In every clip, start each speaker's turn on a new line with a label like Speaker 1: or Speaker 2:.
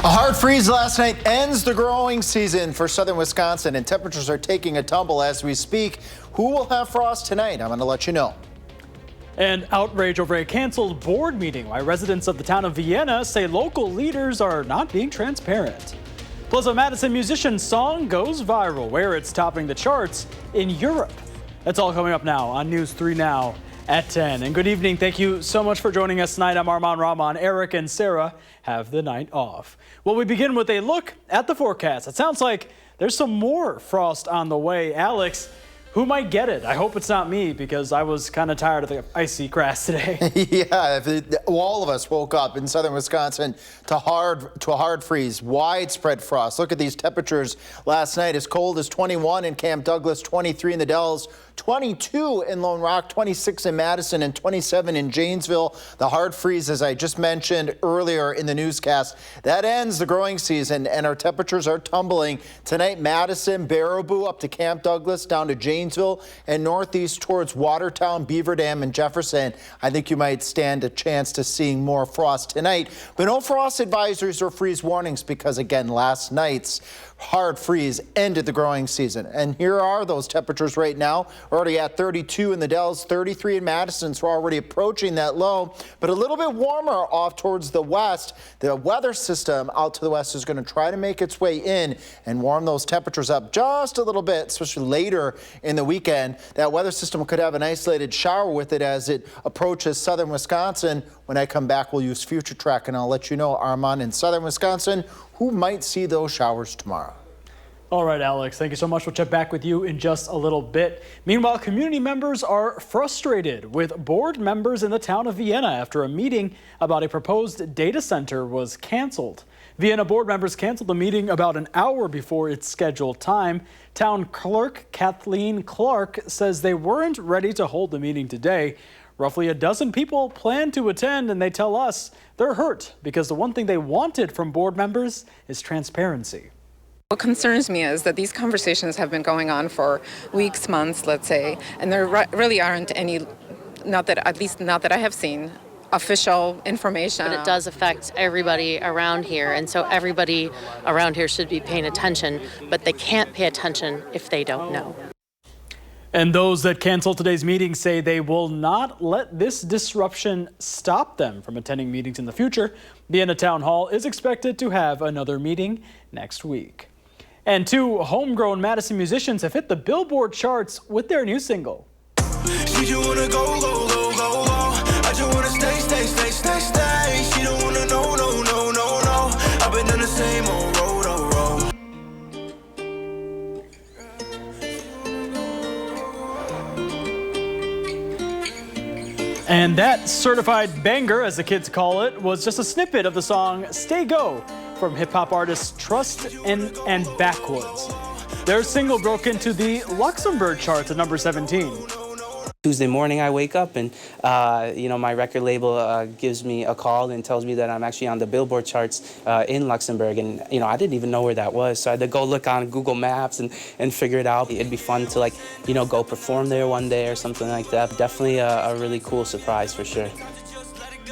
Speaker 1: A hard freeze last night ends the growing season for southern Wisconsin, and temperatures are taking a tumble as we speak. Who will have frost tonight? I'm going to let you know.
Speaker 2: And outrage over a canceled board meeting. Why residents of the town of Vienna say local leaders are not being transparent. Plus, a Madison musician's song goes viral, where it's topping the charts in Europe. That's all coming up now on News 3 Now at 10. And good evening. Thank you so much for joining us tonight. I'm Arman Rahman. Eric and Sarah have the night off. Well, we begin with a look at the forecast. It sounds like there's some more frost on the way. Alex, who might get it? I hope it's not me, because I was kind of tired of the icy grass today.
Speaker 1: Yeah, all of us woke up in southern Wisconsin to a hard freeze, widespread frost. Look at these temperatures last night. As cold as 21 in Camp Douglas, 23 in the Dells, 22 in Lone Rock, 26 in Madison, and 27 in Janesville. The hard freeze, as I just mentioned earlier in the newscast, that ends the growing season, and our temperatures are tumbling. Tonight, Madison, Baraboo up to Camp Douglas, down to Janesville, and northeast towards Watertown, Beaver Dam, and Jefferson. I think you might stand a chance to seeing more frost tonight, but no frost advisories or freeze warnings, because again, last night's hard freeze ended the growing season. And here are those temperatures right now. We're already at 32 in the Dells, 33 in Madison, so we're already approaching that low, but a little bit warmer off towards the west. The weather system out to the west is going to try to make its way in and warm those temperatures up just a little bit, especially later in the weekend. That weather system could have an isolated shower with it as it approaches southern Wisconsin. When I come back, we'll use Future Track, and I'll let you know, Armand, in southern Wisconsin, who might see those showers tomorrow.
Speaker 2: All right, Alex, thank you so much. We'll check back with you in just a little bit. Meanwhile, community members are frustrated with board members in the town of Vienna after a meeting about a proposed data center was canceled. Vienna board members canceled the meeting about an hour before its scheduled time. Town clerk Kathleen Clark says they weren't ready to hold the meeting today. Roughly a dozen people plan to attend, and they tell us they're hurt because the one thing they wanted from board members is transparency.
Speaker 3: What concerns me is that these conversations have been going on for weeks, months, let's say, and there really aren't any, at least not that I have seen, official information.
Speaker 4: But it does affect everybody around here, and so everybody around here should be paying attention, but they can't pay attention if they don't know.
Speaker 2: And those that cancel today's meeting say they will not let this disruption stop them from attending meetings in the future. Vienna Town Hall is expected to have another meeting next week. And two homegrown Madison musicians have hit the Billboard charts with their new single.
Speaker 5: She just wanna go, go, go, go, go. I just wanna stay, stay, stay, stay, stay. She don't wanna no, no, no, no, no. I've been on the same old road, oh, road.
Speaker 2: And that certified banger, as the kids call it, was just a snippet of the song Stay Go from hip-hop artists Trust and Backwoods. Their single broke into the Luxembourg charts at number 17.
Speaker 6: Tuesday morning I wake up and, my record label gives me a call and tells me that I'm actually on the Billboard charts in Luxembourg. And, I didn't even know where that was. So I had to go look on Google Maps and figure it out. It'd be fun to, go perform there one day or something like that. Definitely a really cool surprise for sure.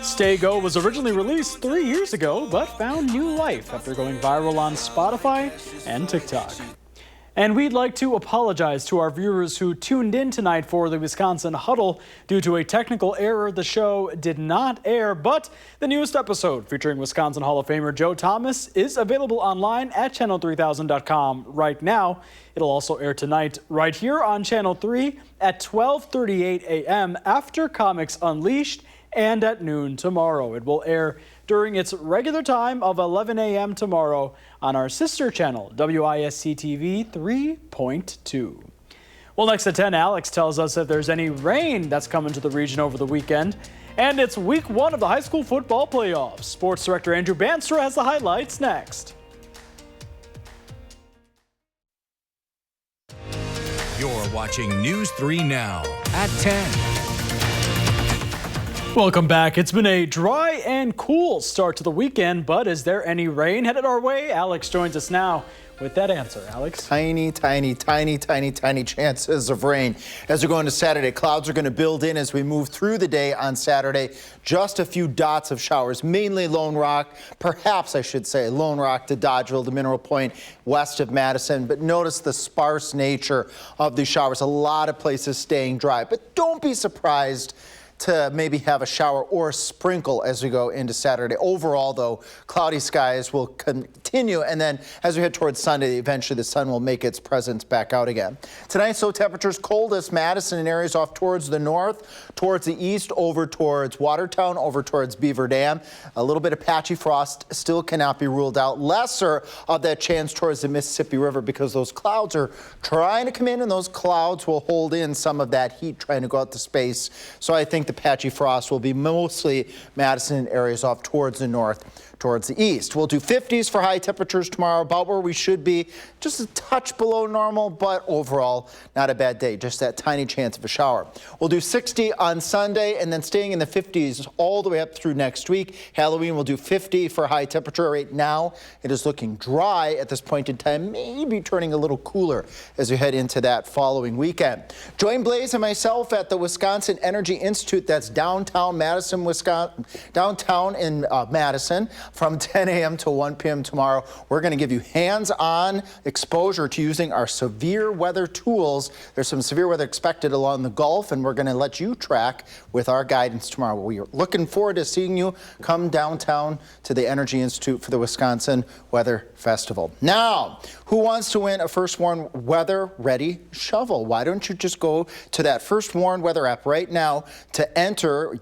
Speaker 2: Stay Go was originally released 3 years ago, but found new life after going viral on Spotify and TikTok. And we'd like to apologize to our viewers who tuned in tonight for the Wisconsin Huddle. Due to a technical error, the show did not air, but the newest episode featuring Wisconsin Hall of Famer Joe Thomas is available online at channel3000.com right now. It'll also air tonight right here on Channel 3 at 12:38 a.m. after Comics Unleashed and at noon tomorrow. It will air during its regular time of 11 a.m. tomorrow on our sister channel, WISC-TV 3.2. Well, next at 10, Alex tells us if there's any rain that's coming to the region over the weekend. And it's week 1 of the high school football playoffs. Sports Director Andrew Banstra has the highlights next.
Speaker 7: You're watching News 3 Now at 10.
Speaker 2: Welcome back. It's been a dry and cool start to the weekend, but is there any rain headed our way? Alex joins us now with that answer. Alex?
Speaker 1: Tiny chances of rain. As we go into Saturday, clouds are going to build in as we move through the day on Saturday. Just a few dots of showers, mainly Lone Rock, perhaps I should say Lone Rock to Dodgeville to Mineral Point, west of Madison. But notice the sparse nature of these showers. A lot of places staying dry, but don't be surprised to maybe have a shower or a sprinkle as we go into Saturday. Overall, though, cloudy skies will continue, and then as we head towards Sunday, eventually the sun will make its presence back out again. Tonight, so temperatures coldest Madison and areas off towards the north, towards the east, over towards Watertown, over towards Beaver Dam. A little bit of patchy frost still cannot be ruled out. Lesser of that chance towards the Mississippi River because those clouds are trying to come in, and those clouds will hold in some of that heat trying to go out to space. So I think the patchy frost will be mostly Madison areas off towards the north, towards the east. We'll do 50s for high temperatures tomorrow, about where we should be, just a touch below normal, but overall not a bad day, just that tiny chance of a shower. We'll do 60 on Sunday and then staying in the 50s all the way up through next week. Halloween will do 50 for high temperature. Right now it is looking dry at this point in time, maybe turning a little cooler as we head into that following weekend. Join Blaze and myself at the Wisconsin Energy Institute. That's downtown Madison, Wisconsin, downtown in Madison, from 10 a.m. to 1 p.m. tomorrow. We're going to give you hands-on exposure to using our severe weather tools. There's some severe weather expected along the Gulf, and we're going to let you track with our guidance tomorrow. We are looking forward to seeing you come downtown to the Energy Institute for the Wisconsin Weather Festival. Now, who wants to win a First Warn Weather Ready shovel? Why don't you just go to that First Warn Weather app right now to enter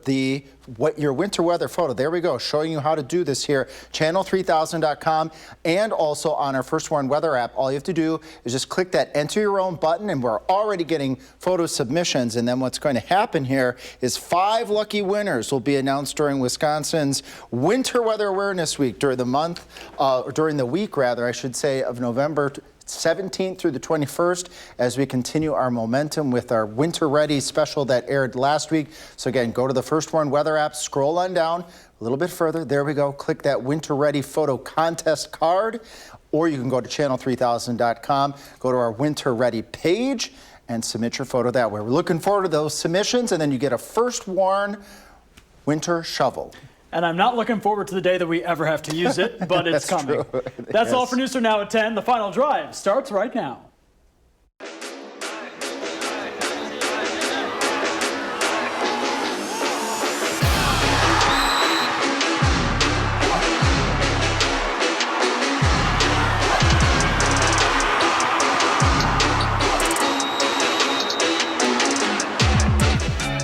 Speaker 1: your winter weather photo. There we go, showing you how to do this here. Channel3000.com and also on our First Warn Weather app. All you have to do is just click that enter your own button, and we're already getting photo submissions. And then what's going to happen here is 5 lucky winners will be announced during Wisconsin's Winter Weather Awareness Week during the week, I should say, of November 17th through the 21st as we continue our momentum with our Winter Ready special that aired last week. So again, go to the First Warn Weather app, scroll on down a little bit further. There we go. Click that Winter Ready photo contest card, or you can go to channel3000.com, go to our Winter Ready page, and submit your photo that way. We're looking forward to those submissions, and then you get a First Warn winter shovel.
Speaker 2: And I'm not looking forward to the day that we ever have to use it, but it's coming.
Speaker 1: True.
Speaker 2: That's
Speaker 1: Yes.
Speaker 2: all for News for Now at 10. The final drive starts right now.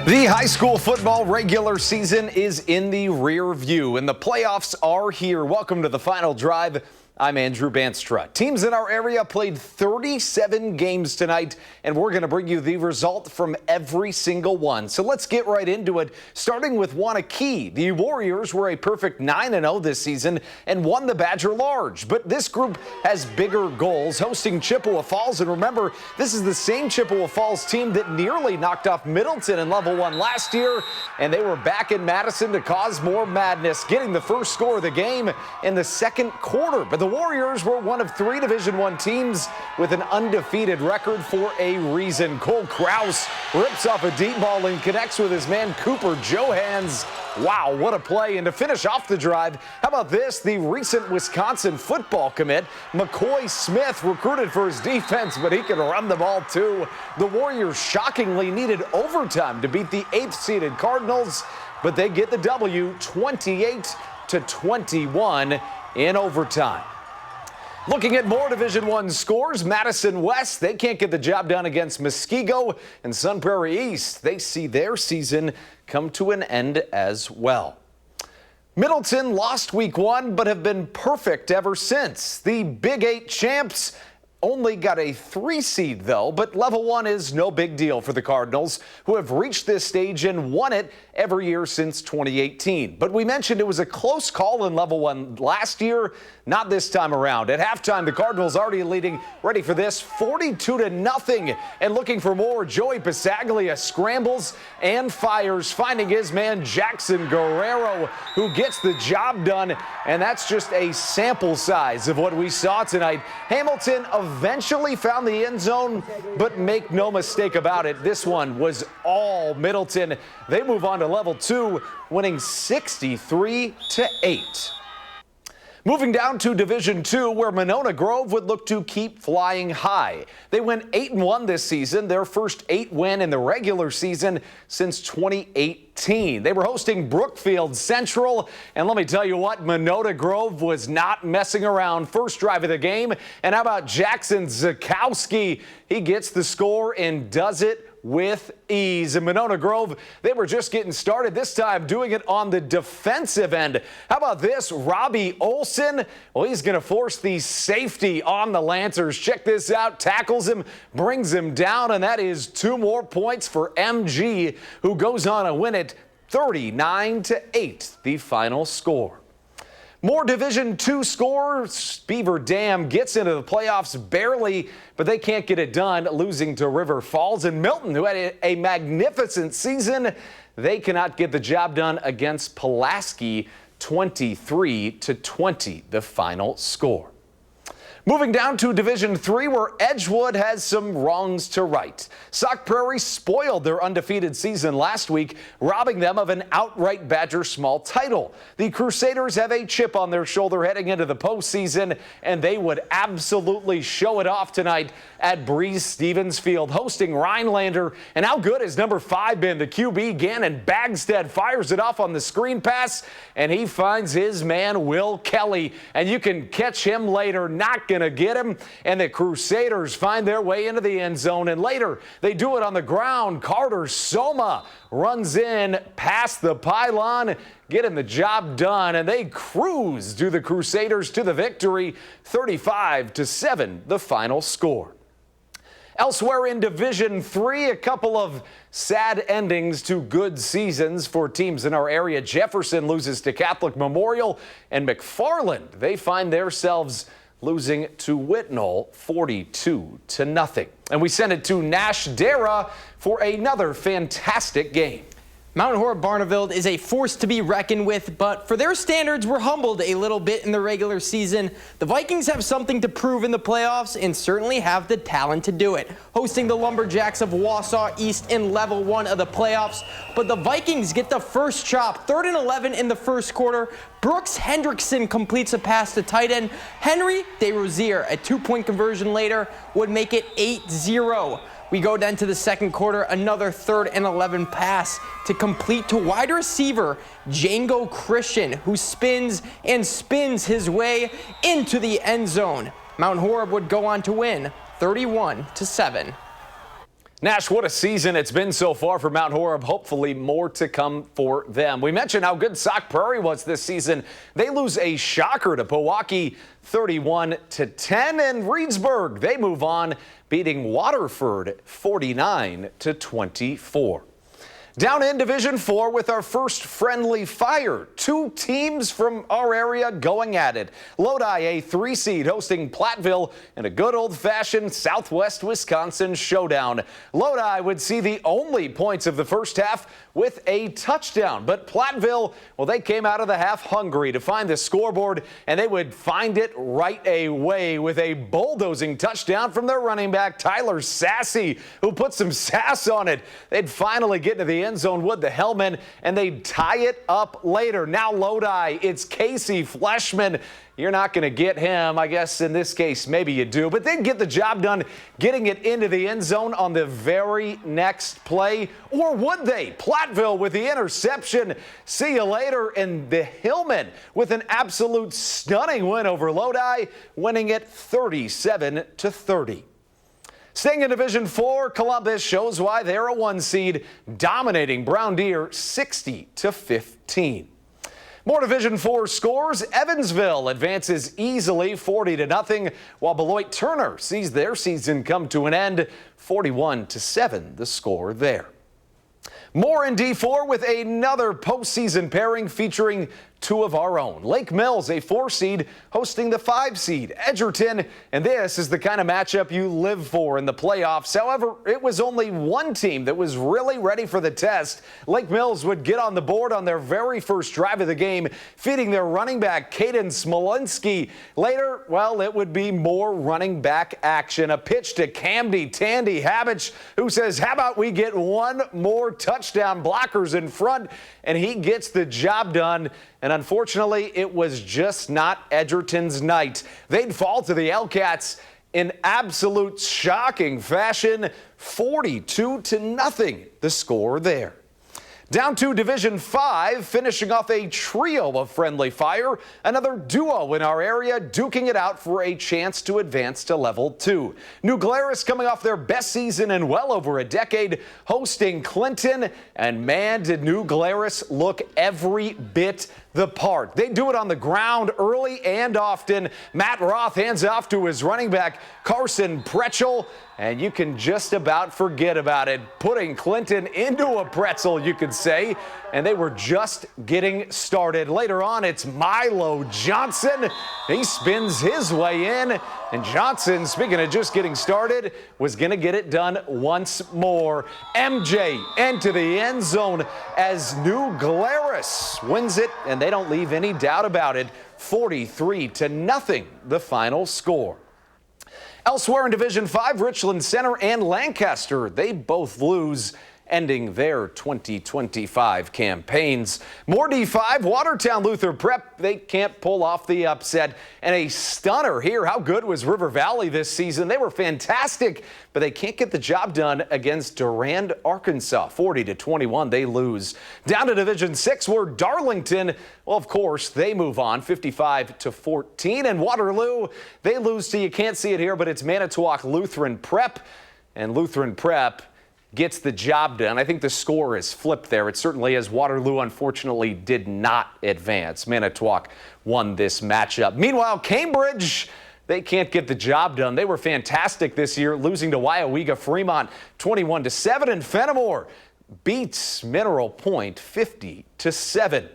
Speaker 7: The high school football regular season is in the rear view, and the playoffs are here. Welcome to the final drive. I'm Andrew Bandstra. Teams in our area played 37 games tonight, and we're going to bring you the result from every single one. So let's get right into it, starting with Waunakee. The Warriors were a perfect 9-0 this season and won the Badger Large. But this group has bigger goals, hosting Chippewa Falls. And remember, this is the same Chippewa Falls team that nearly knocked off Middleton in Level 1 last year, and they were back in Madison to cause more madness, getting the first score of the game in the second quarter. But the Warriors were one of 3 Division I teams with an undefeated record for a reason. Cole Kraus rips off a deep ball and connects with his man Cooper Johans. Wow, what a play. And to finish off the drive, how about this? The recent Wisconsin football commit, McCoy Smith, recruited for his defense, but he can run the ball too. The Warriors shockingly needed overtime to beat the 8th-seeded Cardinals, but they get the W 28-21 in overtime. Looking at more Division I scores, Madison West, they can't get the job done against Muskego, and Sun Prairie East, they see their season come to an end as well. Middleton lost week 1, but have been perfect ever since. The Big 8 champs only got a 3 seed though, but level 1 is no big deal for the Cardinals, who have reached this stage and won it every year since 2018. But we mentioned it was a close call in level 1 last year, not this time around. At halftime, the Cardinals already leading, ready for this, 42-0, and looking for more. Joey Passaglia scrambles and fires, finding his man Jackson Guerrero, who gets the job done, and that's just a sample size of what we saw tonight. Hamilton eventually found the end zone, but make no mistake about it, this one was all Middleton. They move on to level 2, winning 63-8. Moving down to Division 2, where Monona Grove would look to keep flying high. They went 8-1 this season, their first 8 win in the regular season since 2018. They were hosting Brookfield Central, and let me tell you what, Monona Grove was not messing around. First drive of the game, and how about Jackson Zakowski? He gets the score and does it with ease. In Monona Grove, they were just getting started, this time doing it on the defensive end. How about this? Robbie Olson, well, he's going to force the safety on the Lancers. Check this out. Tackles him, brings him down, and that is 2 more points for MG, who goes on to win it 39-8, the final score. More Division 2 scores. Beaver Dam gets into the playoffs barely, but they can't get it done, losing to River Falls. And Milton, who had a magnificent season, they cannot get the job done against Pulaski, 23-20, the final score. Moving down to Division 3, where Edgewood has some wrongs to right. Sauk Prairie spoiled their undefeated season last week, robbing them of an outright Badger Small title. The Crusaders have a chip on their shoulder heading into the postseason, and they would absolutely show it off tonight at Breeze Stevens Field, hosting Rhinelander. And how good has number 5 been? The QB, Gannon Bagstead, fires it off on the screen pass, and he finds his man, Will Kelly. And you can catch him later, not going to get him, and the Crusaders find their way into the end zone, and later they do it on the ground. Carter Soma runs in past the pylon, getting the job done, and they cruise to the Crusaders to the victory, 35-7, the final score. Elsewhere in Division 3, a couple of sad endings to good seasons for teams in our area. Jefferson loses to Catholic Memorial, and McFarland, they find themselves losing to Whitnall 42-0. And we send it to Nash Dara for another fantastic game.
Speaker 8: Mount Horeb Barneveld is a force to be reckoned with, but for their standards, we're humbled a little bit in the regular season. The Vikings have something to prove in the playoffs and certainly have the talent to do it, hosting the Lumberjacks of Wausau East in level 1 of the playoffs. But the Vikings get the first chop, 3rd and 11 in the first quarter. Brooks Hendrickson completes a pass to tight end Henry DeRosier. A 2-point conversion later would make it 8-0. We go then to the second quarter, another 3rd and 11 pass to complete to wide receiver Django Christian, who spins and spins his way into the end zone. Mount Horeb would go on to win 31-7.
Speaker 7: Nash, what a season it's been so far for Mount Horeb. Hopefully more to come for them. We mentioned how good Sauk Prairie was this season. They lose a shocker to Pewaukee 31-10, and Reedsburg, they move on, beating Waterford 49-24. Down in Division 4 with our first friendly fire. 2 teams from our area going at it. Lodi, a 3 seed, hosting Platteville in a good old-fashioned Southwest Wisconsin showdown. Lodi would see the only points of the first half with a touchdown. But Platteville, well, they came out of the half hungry to find the scoreboard, and they would find it right away with a bulldozing touchdown from their running back, Tyler Sassy, who put some sass on it. They'd finally get into the end zone with the Hellman, and they'd tie it up later. Now Lodi, it's Casey Fleshman. You're not going to get him. I guess in this case, maybe you do. But then get the job done, getting it into the end zone on the very next play. Or would they? Platteville with the interception. See you later. And the Hillmen with an absolute stunning win over Lodi, winning it 37-30. Staying in Division 4, Columbus shows why they're a 1 seed, dominating Brown Deer 60-15. More Division 4 scores. Evansville advances easily 40-0, while Beloit Turner sees their season come to an end 41-7, the score there. More in D4 with another postseason pairing featuring two of our own. Lake Mills, a 4 seed, hosting the 5 seed, Edgerton. And this is the kind of matchup you live for in the playoffs. However, it was only one team that was really ready for the test. Lake Mills would get on the board on their very first drive of the game, feeding their running back, Caden Smolinski. Later, well, it would be more running back action. A pitch to Camdy Tandy Habich, who says, how about we get one more touchdown, blockers in front, and he gets the job done. And unfortunately, it was just not Edgerton's night. They'd fall to the Hellcats in absolute shocking fashion, 42-0, the score there. Down to Division 5, finishing off a trio of friendly fire. Another duo in our area duking it out for a chance to advance to Level 2. New Glarus coming off their best season in well over a decade, hosting Clinton. And man, did New Glarus look every bit the part. They do it on the ground early and often. Matt Roth hands off to his running back, Carson Pretchel, and you can just about forget about it. Putting Clinton into a pretzel, you could say, and they were just getting started. Later on, it's Milo Johnson. He spins his way in, and Johnson, speaking of just getting started, was going to get it done once more. MJ into the end zone as New Glarus wins it, and they don't leave any doubt about it. 43-0, the final score. Elsewhere in Division 5, Richland Center and Lancaster, they both lose, ending their 2025 campaigns. More D5, Watertown Luther Prep, they can't pull off the upset. And a stunner here. How good was River Valley this season? They were fantastic, but they can't get the job done against Durand, Arkansas. 40-21, they lose. Down to Division 6, where Darlington, well, of course, they move on 55-14. And Waterloo, they lose to, you can't see it here, but it's Manitowoc Lutheran Prep. And Lutheran Prep gets the job done. I think the score is flipped there. It certainly is. Waterloo, unfortunately, did not advance. Manitowoc won this matchup. Meanwhile, Cambridge, they can't get the job done. They were fantastic this year, losing to Waiawega Fremont 21-7, and Fenimore beats Mineral Point 50-7.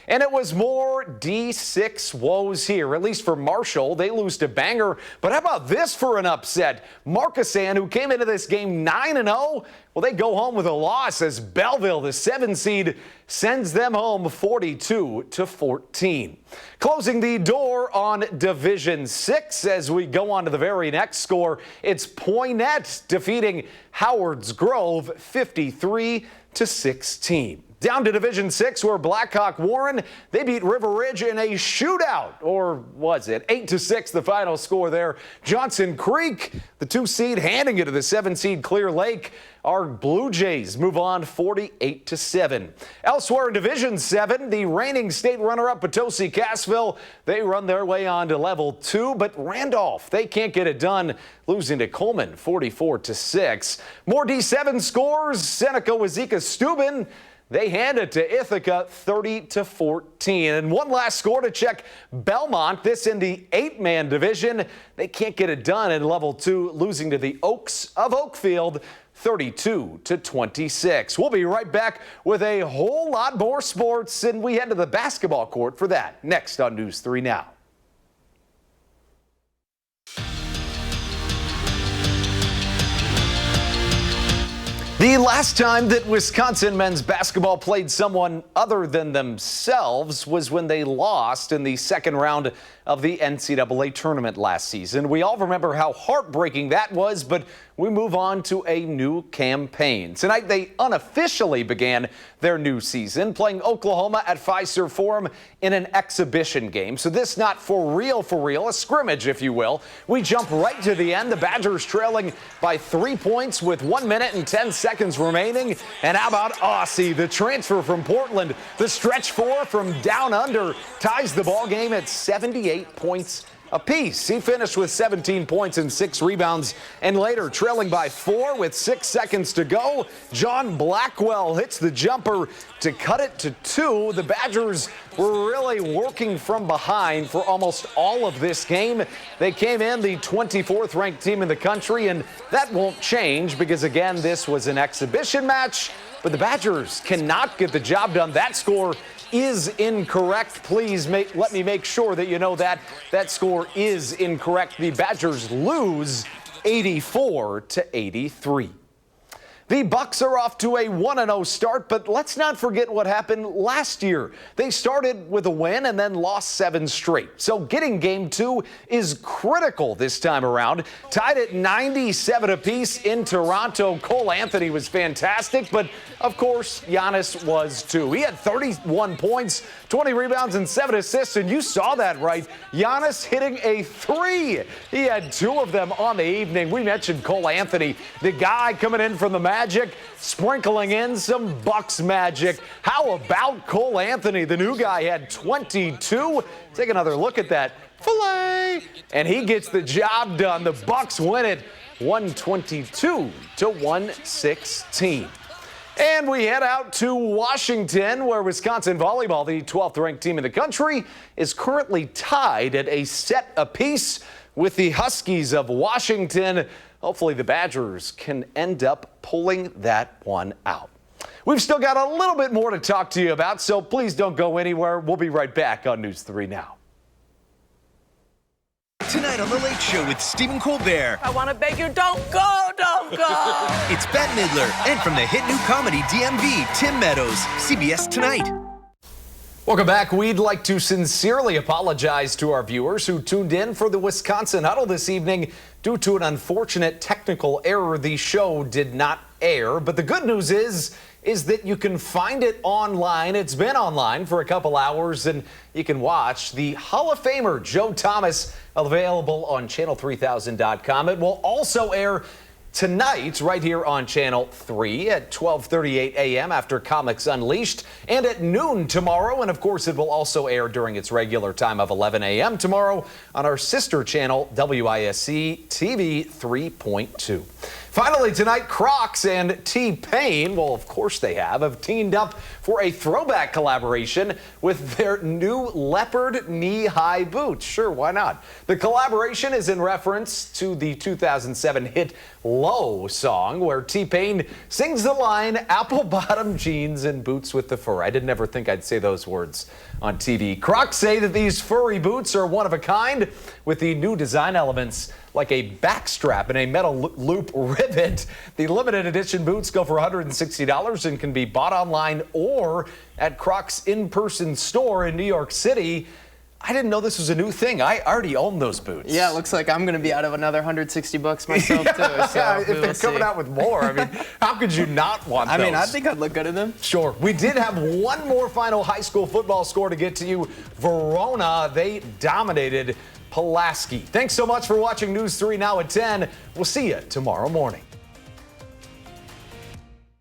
Speaker 7: And it was more D6 woes here, at least for Marshall. They lose to Bangor. But how about this for an upset? Markesan, who came into this game 9-0, well, they go home with a loss as Belleville, the 7 seed, sends them home 42-14. Closing the door on Division 6 as we go on to the very next score. It's Poynette defeating Howards Grove 53-16. Down to Division 6, where Blackhawk Warren, they beat River Ridge in a shootout, or was it 8-6, the final score there. Johnson Creek, the 2 seed, handing it to the 7 seed Clear Lake. Our Blue Jays move on 48-7. Elsewhere in Division 7, the reigning state runner-up Potosi Cassville, they run their way on to Level 2, but Randolph, they can't get it done, losing to Coleman 44-6. More D7 scores, Seneca Wazeeka Steuben, they hand it to Ithaca 30-14. And one last score to check. Belmont, this in the 8-man division. They can't get it done in Level 2, losing to the Oaks of Oakfield 32-26. We'll be right back with a whole lot more sports, and we head to the basketball court for that next on News 3 Now. The last time that Wisconsin men's basketball played someone other than themselves was when they lost in the second round of the NCAA tournament last season. We all remember how heartbreaking that was, but we move on to a new campaign. Tonight, they unofficially began their new season, playing Oklahoma at Fiserv Forum in an exhibition game. So this not for real, a scrimmage, if you will. We jump right to the end. The Badgers trailing by 3 points with 1 minute and 10 seconds remaining. And how about Aussie, the transfer from Portland, the stretch 4 from down under, ties the ball game at 78 points apiece. He finished with 17 points and 6 rebounds, and later trailing by 4 with 6 seconds to go. John Blackwell hits the jumper to cut it to 2. The Badgers were really working from behind for almost all of this game. They came in the 24th ranked team in the country, and that won't change because, again, this was an exhibition match. But the Badgers cannot get the job done. That score is incorrect. Please let me make sure that you know that score is incorrect. The Badgers lose 84-83. The Bucks are off to a 1-0 start, but let's not forget what happened last year. They started with a win and then lost 7 straight. So getting game 2 is critical this time around. Tied at 97 apiece in Toronto. Cole Anthony was fantastic, but of course Giannis was too. He had 31 points, 20 rebounds, and 7 assists, and you saw that, right? Giannis hitting a 3. He had 2 of them on the evening. We mentioned Cole Anthony, the guy coming in from the Magic, sprinkling in some Bucks magic. How about Cole Anthony? The new guy had 22. Take another look at that. Filet! And he gets the job done. The Bucks win it 122-116. And we head out to Washington, where Wisconsin volleyball, the 12th ranked team in the country, is currently tied at a set apiece with the Huskies of Washington. Hopefully the Badgers can end up pulling that one out. We've still got a little bit more to talk to you about, so please don't go anywhere. We'll be right back on News 3 Now.
Speaker 9: Tonight on The Late Show with Stephen Colbert.
Speaker 10: I want to beg you, don't go, don't go.
Speaker 9: It's Bette Midler, and from the hit new comedy DMV, Tim Meadows. CBS Tonight.
Speaker 7: Welcome back. We'd like to sincerely apologize to our viewers who tuned in for the Wisconsin Huddle this evening. Due to an unfortunate technical error, the show did not air. But the good news is that you can find it online. It's been online for a couple hours, and you can watch the Hall of Famer Joe Thomas, available on channel3000.com. It will also air tonight right here on Channel 3 at 12:38 a.m. after Comics Unleashed, and at noon tomorrow. And of course, it will also air during its regular time of 11 a.m. tomorrow on our sister channel, WISC TV 3.2. Finally tonight, Crocs and T-Pain, well, of course they have teamed up for a throwback collaboration with their new leopard knee-high boots. Sure, why not? The collaboration is in reference to the 2007 hit Low song, where T-Pain sings the line, apple-bottom jeans and boots with the fur. I didn't ever think I'd say those words on TV. Crocs say that these furry boots are one of a kind, with the new design elements like a backstrap and a metal loop rivet. The limited edition boots go for $160 and can be bought online or at Crocs in-person store in New York City. I didn't know this was a new thing. I already own those boots.
Speaker 8: Yeah, it looks like I'm going to be out of another $160 myself, too. So
Speaker 7: if they're coming out with more, I mean, how could you not want those?
Speaker 8: I mean, I think I'd look good in them.
Speaker 7: Sure. We did have one more final high school football score to get to you. Verona, they dominated Pulaski. Thanks so much for watching News 3 Now at 10. We'll see you tomorrow morning.